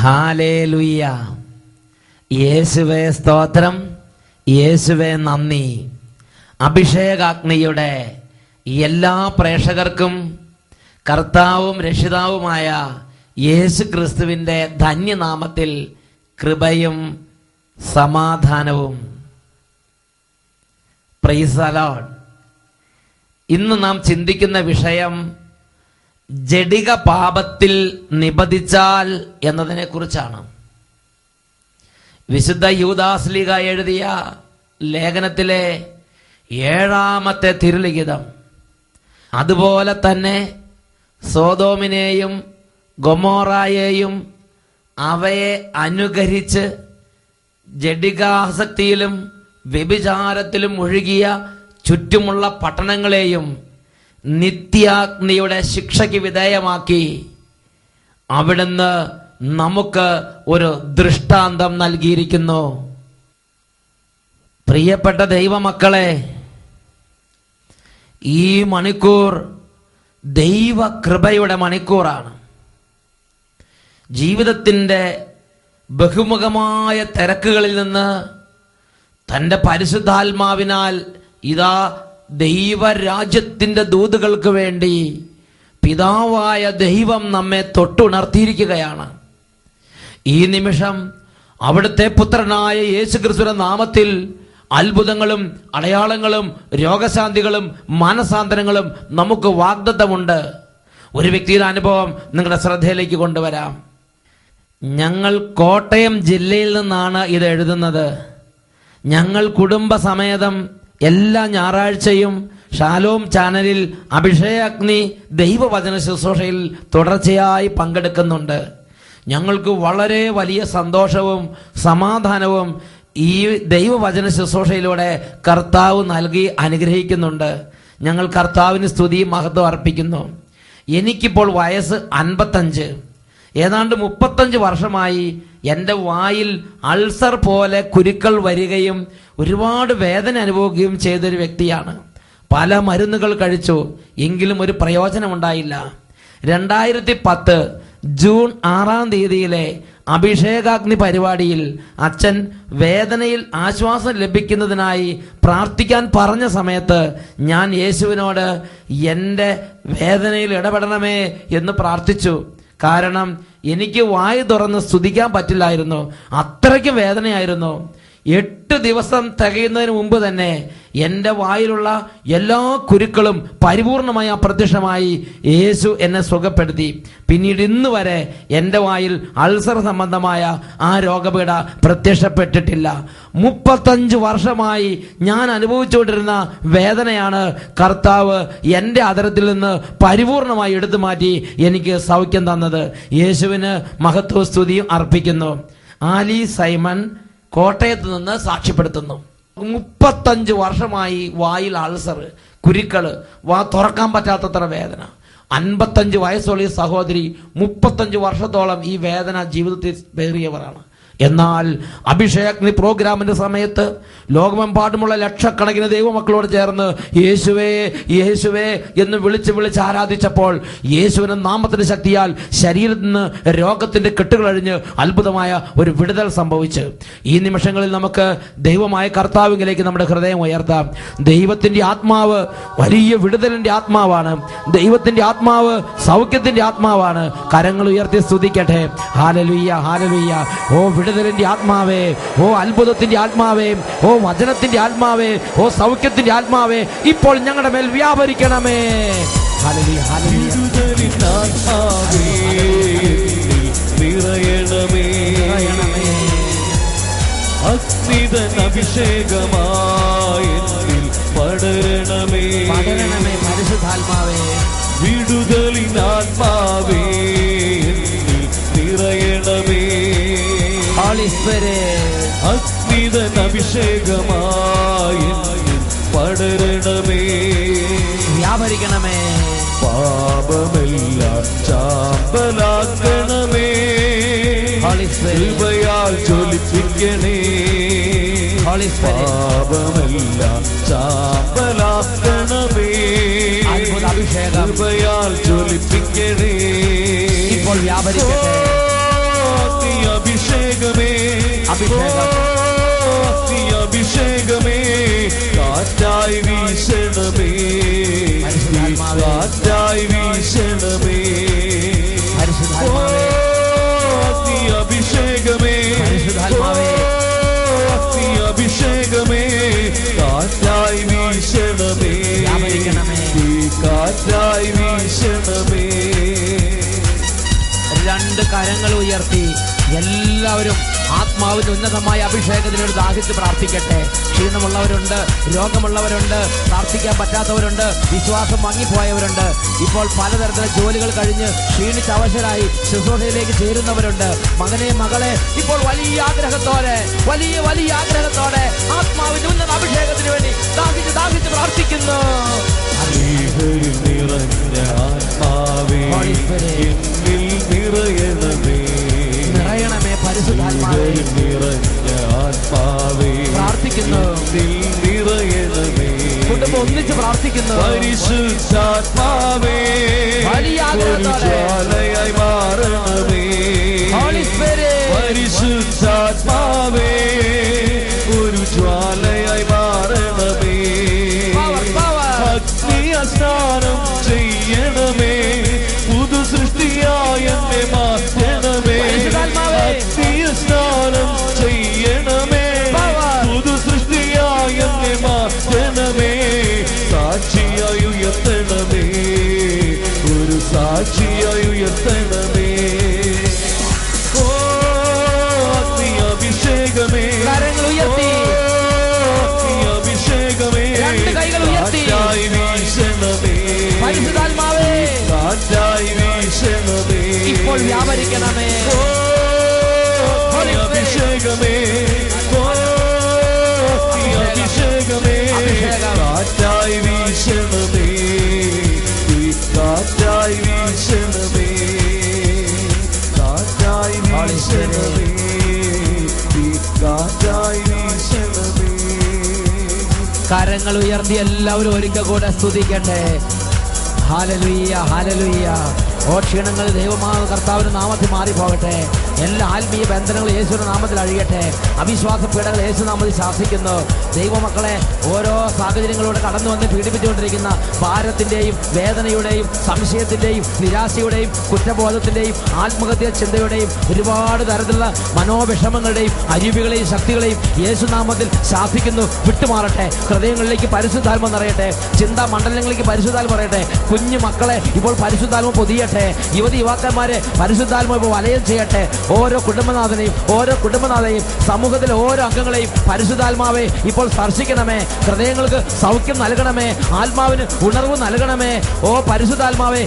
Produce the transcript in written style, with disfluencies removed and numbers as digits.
Hallelujah. യേശുവേ സ്തോത്രം, യേശുവേ നന്ദി. അഭിഷേകാഗ്നിയുടെ എല്ലാ പ്രേക്ഷകർക്കും കർത്താവും രക്ഷിതാവുമായ യേശു ക്രിസ്തുവിൻ്റെ ധന്യനാമത്തിൽ കൃപയും സമാധാനവും. Praise the Lord. ഇന്ന് നാം ചിന്തിക്കുന്ന വിഷയം ജഡിക പാപത്തിൽ നിബദിച്ചാൽ എന്നതിനെ കുറിച്ചാണ്. വിശുദ്ധ യൂദാസ്ലീഹ എഴുതിയ ലേഖനത്തിലെ 7-ാമത്തെ തിരുലിഖിതം. അതുപോലെ തന്നെ സോദോമിനെയും ഗൊമോറായെയും അവയെ അനുകരിച്ച് ജഡികാസക്തിയിലും വ്യഭിചാരത്തിലും ഒഴുകിയ ചുറ്റുമുള്ള പട്ടണങ്ങളെയും നിത്യാഗ്നിയുടെ ശിക്ഷയ്ക്ക് വിധേയമാക്കി അവിടുന്ന് നമുക്ക് ഒരു ദൃഷ്ടാന്തം നൽകിയിരിക്കുന്നു. പ്രിയപ്പെട്ട ദൈവമക്കളെ, ഈ മണിക്കൂർ ദൈവകൃപയുടെ മണിക്കൂറാണ്. ജീവിതത്തിൻ്റെ ബഹുമുഖമായ തിരക്കുകളിൽ നിന്ന് തൻ്റെ പരിശുദ്ധാത്മാവിനാൽ ഇതാ ദൈവരാജ്യത്തിൻ്റെ ദൂതുകൾക്ക് വേണ്ടി പിതാവായ ദൈവം നമ്മെ തൊട്ടുണർത്തിയിരിക്കുകയാണ്. ഈ നിമിഷം അവിടുത്തെ പുത്രനായ യേശുക്രിസ്തുവിന്റെ നാമത്തിൽ അത്ഭുതങ്ങളും അടയാളങ്ങളും രോഗശാന്തികളും മാനസാന്തരങ്ങളും നമുക്ക് വാഗ്ദത്തമുണ്ട്. ഒരു വ്യക്തിയുടെ അനുഭവം നിങ്ങളുടെ ശ്രദ്ധയിലേക്ക് കൊണ്ടുവരാം. ഞങ്ങൾ കോട്ടയം ജില്ലയിൽ നിന്നാണ് ഇത് എഴുതുന്നത്. ഞങ്ങൾ കുടുംബസമേതം എല്ലാ ഞായറാഴ്ചയും ഷാലോം ചാനലിൽ അഭിഷേകാഗ്നി ദൈവവചന ശുശ്രൂഷയിൽ തുടർച്ചയായി പങ്കെടുക്കുന്നുണ്ട്. ഞങ്ങൾക്ക് വളരെ വലിയ സന്തോഷവും സമാധാനവും ഈ ദൈവവചന ശുശ്രൂഷയിലൂടെ കർത്താവ് നൽകി അനുഗ്രഹിക്കുന്നുണ്ട്. ഞങ്ങൾ കർത്താവിന് സ്തുതിയും മഹത്വം അർപ്പിക്കുന്നു. എനിക്കിപ്പോൾ വയസ്സ് 55. ഏതാണ്ട് 35 വർഷമായി എൻ്റെ വായിൽ അൾസർ പോലെ കുരുക്കൾ വരികയും ഒരുപാട് വേദന അനുഭവിക്കുകയും ചെയ്തൊരു വ്യക്തിയാണ്. പല മരുന്നുകൾ കഴിച്ചു, എങ്കിലും ഒരു പ്രയോജനമുണ്ടായില്ല. 2010 ജൂൺ 6-ാം തീയതിയിലെ അഭിഷേകാഗ്നി പരിപാടിയിൽ അച്ഛൻ വേദനയിൽ ആശ്വാസം ലഭിക്കുന്നതിനായി പ്രാർത്ഥിക്കാൻ പറഞ്ഞ സമയത്ത് ഞാൻ യേശുവിനോട് എൻ്റെ വേദനയിൽ ഇടപെടണമേ എന്ന് പ്രാർത്ഥിച്ചു. കാരണം എനിക്ക് വായ് തുറന്ന് സ്തുതിക്കാൻ പറ്റില്ലായിരുന്നു, അത്രയ്ക്കും വേദനയായിരുന്നു. 8 ദിവസം തികയുന്നതിന് മുമ്പ് തന്നെ എൻ്റെ വായിലുള്ള എല്ലാ കുരുക്കളും പരിപൂർണമായി അപ്രത്യക്ഷമായി യേശു എന്നെ സുഖപ്പെടുത്തി. പിന്നീട് ഇന്ന് വരെ എൻ്റെ വായിൽ അൾസർ സംബന്ധമായ ആ രോഗപീഠ പ്രത്യക്ഷപ്പെട്ടിട്ടില്ല. 35 വർഷമായി ഞാൻ അനുഭവിച്ചുകൊണ്ടിരുന്ന വേദനയാണ് കർത്താവ് എൻ്റെ അധരത്തിൽ നിന്ന് പരിപൂർണമായി എടുത്തു മാറ്റി എനിക്ക് സൗഖ്യം തന്നത്. യേശുവിന് മഹത്വവും സ്തുതിയും അർപ്പിക്കുന്നു. ആലി സൈമൺ കോട്ടയത്ത് നിന്ന് സാക്ഷ്യപ്പെടുത്തുന്നു. 35 വർഷമായി വായിൽ അൾസർ, കുരുക്കള്, വാ തുറക്കാൻ പറ്റാത്തത്ര വേദന. 55 വയസ്സുള്ള ഈ സഹോദരി 35 വർഷത്തോളം ഈ വേദന ജീവിതത്തിൽ പേറിയവരാണ്. എന്നാൽ അഭിഷേകാഗ്നി പ്രോഗ്രാമിന്റെ സമയത്ത് ലോകമെമ്പാടുമുള്ള ലക്ഷക്കണക്കിന് ദൈവമക്കളോട് ചേർന്ന് യേശുവേ യേശുവേ എന്ന് വിളിച്ച് ആരാധിച്ചപ്പോൾ യേശുവിന്റെ നാമത്തിന്റെ ശക്തിയാൽ ശരീരത്തിൽ നിന്ന് രോഗത്തിന്റെ കെട്ടുകളഴിഞ്ഞ് അത്ഭുതമായ ഒരു വിടുതൽ സംഭവിച്ചു. ഈ നിമിഷങ്ങളിൽ നമുക്ക് ദൈവമായ കർത്താവിലേക്ക് നമ്മുടെ ഹൃദയം ഉയർത്താം. ദൈവത്തിന്റെ ആത്മാവ് വലിയ വിടുതലിന്റെ ആത്മാവാണ്. ദൈവത്തിന്റെ ആത്മാവ് സൗഖ്യത്തിന്റെ ആത്മാവാണ്. കരങ്ങൾ ഉയർത്തി സ്തുതിക്കട്ടെ. Hallelujah, hallelujah. ഓ വിടുതലിന്റെ ആത്മാവേ, ഓ അത്ഭുതത്തിന്റെ ആത്മാവേ, ഓ വചനത്തിന്റെ ആത്മാവേ, ഓ സൗഖ്യത്തിന്റെ ആത്മാവേ, ഇപ്പോൾ ഞങ്ങളുടെ മേൽ വ്യാപരിക്കണമേ. Hallelujah, hallelujah. വിടുതലിന്റെ ആത്മാവേ നിറയണമേ, അഗ്നിതൻ അഭിഷേകമായി പടരണമേ, പടരണമേ പരിശുദ്ധാത്മാവേ. വിടുതലിന്റെ ആത്മാവേ നിറയണമേ, അഗ്നിതൻ അഭിഷേകമായി പടരണമേ, വ്യാപരിക്കണമേ. പാപമെല്ലാം ചാമ്പലാക്കണമേ, കൃപയാൽ ജ്വലിപ്പിക്കണേ, പാപമെല്ലാം ചാമ്പലാക്കണമേ, കൃപയാൽ ജ്വലിപ്പിക്കണേ. ഇപ്പോൾ വ്യാപരിക്കട്ടെ. അഭിഷേകമേ അഭിഷേകം. അഗ്നി അഭിഷേകമേ കാറ്റായി വീശണമേ പരിശുദ്ധാത്മാവേ. കാറ്റായി വീശണമേ പരിശുദ്ധാത്മാവേ. അഗ്നി അഭിഷേകമേ പരിശുദ്ധാത്മാവേ. അഗ്നി അഭിഷേകമേ കാറ്റായി വീശണമേ വ്യാപരിക്കണമേ. കാറ്റായി വീശണമേ. രണ്ട് കരങ്ങൾ ഉയർത്തി എല്ലാവരും ആത്മാവിന്റെ ഉന്നതമായ അഭിഷേകത്തിനോട് ദാഹിച്ച് പ്രാർത്ഥിക്കട്ടെ. ക്ഷീണമുള്ളവരുണ്ട്, രോഗമുള്ളവരുണ്ട്, പ്രാർത്ഥിക്കാൻ പറ്റാത്തവരുണ്ട്, വിശ്വാസം മങ്ങിപ്പോയവരുണ്ട്, ഇപ്പോൾ പലതരത്തിലുള്ള ജോലികൾ കഴിഞ്ഞ് ക്ഷീണിച്ച് അവശരായി ശുശ്രൂഷയിലേക്ക് ചേരുന്നവരുണ്ട്. മകനെ മകളെ ഇപ്പോൾ വലിയ ആഗ്രഹത്തോടെ വലിയ ആഗ്രഹത്തോടെ ആത്മാവിന്റെ ഉന്നത അഭിഷേകത്തിന് വേണ്ടി ദാഹിച്ച് പ്രാർത്ഥിക്കുന്നു. സ്നേഹത്തിൽ നിറഞ്ഞ ആത്മാവേ എന്നിൽ നിറയണമേ നിറയണമേ പരിശുദ്ധാത്മാവേ. നിറഞ്ഞ ആത്മാവേ പ്രാർത്ഥിക്കുന്നു. എന്നിൽ നിറയണമേ കുടുംബം ഒന്നിച്ച് പ്രാർത്ഥിക്കുന്നു. പരിശുദ്ധാത്മാവേ വലിയ ഒരു ആഗ്രഹത്തോടെ ജ്വാലയായി മാറണമേ Holy Spirit. പരിശുദ്ധാത്മാവേ ഒരു ജ്വാലയായി മാറണമേ Power, power. അഗ്നിയ സ്നാനം ചെയ്യണമേ പുതു സൃഷ്ടിയായ എന്നെ മാറ്റണമേ പരിശുദ്ധാത്മാവേ. അഗ്നിയ സ്നാനം ചെയ്യണമേ Power. പുതു സൃഷ്ടിയായ എന്നെ മാറ്റണമേ സാക്ഷിയായി ഉയർത്തണമേ ഒരു സാക്ഷിയായി ഉയർത്തണമേ ഓ അഗ്നി അഭിഷേകമേ കരങ്ങൾ ഉയർത്തി. അഗ്നി അഭിഷേകമേ രണ്ട് കൈകൾ ഉയർത്തി. കാറ്റായി വീശണമേ പരിശുദ്ധാത്മാവേ കാറ്റായി വീശണമേ ഇപ്പോൾ വ്യാപരിക്കണമേ. ഓ അഗ്നി അഭിഷേകമേ ഓ അഗ്നി അഭിഷേകമേ അഭിഷേകം. കാറ്റായി വീശണമേ കാറ്റായി വീശണമേ കാറ്റായി വീശണമേ കാറ്റായി വീശണമേ. കരങ്ങൾ ഉയർത്തി എല്ലാവരും ഒരിക്കൽ കൂടെ സ്തുതിക്കട്ടെ. Hallelujah hallelujah. ഓ ക്ഷീണങ്ങൾ ദൈവമായ കർത്താവിന്റെ നാമത്തിൽ മാറിപ്പോകട്ടെ. എല്ലാ ആത്മീയ ബന്ധനങ്ങളും യേശുവിന്റെ നാമത്തിൽ അഴിയട്ടെ. അവിശ്വാസ പീഡകൾ യേശു നാമത്തിൽ ശാസിക്കുന്നു. ദൈവമക്കളെ ഓരോ സാഹചര്യങ്ങളിലൂടെ കടന്നു വന്ന് പീഡിപ്പിച്ചുകൊണ്ടിരിക്കുന്ന ഭാരത്തിന്റെയും വേദനയുടെയും സംശയത്തിന്റെയും നിരാശയുടെയും കുറ്റബോധത്തിന്റെയും ആത്മഹത്യാ ചിന്തയുടെയും ഒരുപാട് തരത്തിലുള്ള മനോവിഷമങ്ങളുടെയും അരുവികളെയും ശക്തികളെയും യേശുനാമത്തിൽ ശാസിക്കുന്നു. വിട്ടുമാറട്ടെ. ഹൃദയങ്ങളിലേക്ക് പരിശുദ്ധാത്മ നിറയട്ടെ. ചിന്താ മണ്ഡലങ്ങളിലേക്ക് പരിശുദ്ധാത്മ പറയട്ടെ. കുഞ്ഞു മക്കളെ ഇപ്പോൾ പരിശുദ്ധാത്മ പൊതിയട്ടെ. യുവതി യുവാക്കന്മാരെ പരിശുദ്ധാത്മ ഇപ്പോൾ വലയം ചെയ്യട്ടെ. ഓരോ കുടുംബനാഥനെയും സമൂഹത്തിലെ ഓരോ അംഗങ്ങളെയും പരിശുദ്ധാത്മാവെ ഇപ്പോൾ സ്പർശിക്കണമേ. ഹൃദയങ്ങൾക്ക് സൗഖ്യം നൽകണമേ. ആത്മാവിന് ഉണർവ് നൽകണമേ. ഓ പരിശുദ്ധാത്മാവെ